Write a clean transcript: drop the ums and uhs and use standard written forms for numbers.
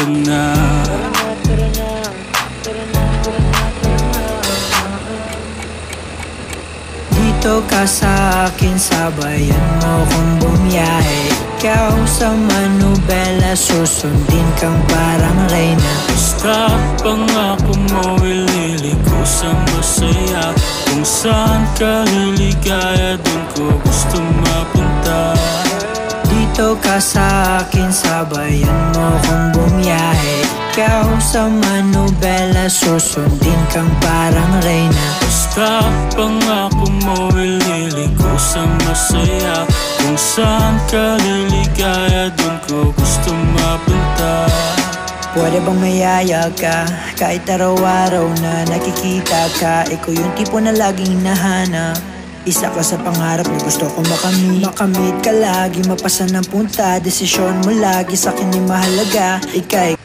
tara na. Dito ka sa akin, sabayan mo kong bumiyahe. Ikaw sa manubela, susundin kang parang reyna. Basta pangako mo, ililiko sa masaya. Kung saan ka liligaya, dun ko gusto mapunta. Dito ka sa akin, sabayan mo kong bumiyahe. Ikaw sa manubela, susundin kang parang reyna. Basta pangako mo, ililiko sa masaya. Kung saan ka liligaya, dun ko gusto mapunta. Pwede bang mayaya ka, kahit araw-araw na nakikita ka. Ikaw yung tipo na laging hinahanap. Isa ka sa pangarap na gusto ko makamit ka lagi, mapasa ng punta. Desisyon mo lagi sa'kin ay mahalaga. Ika'y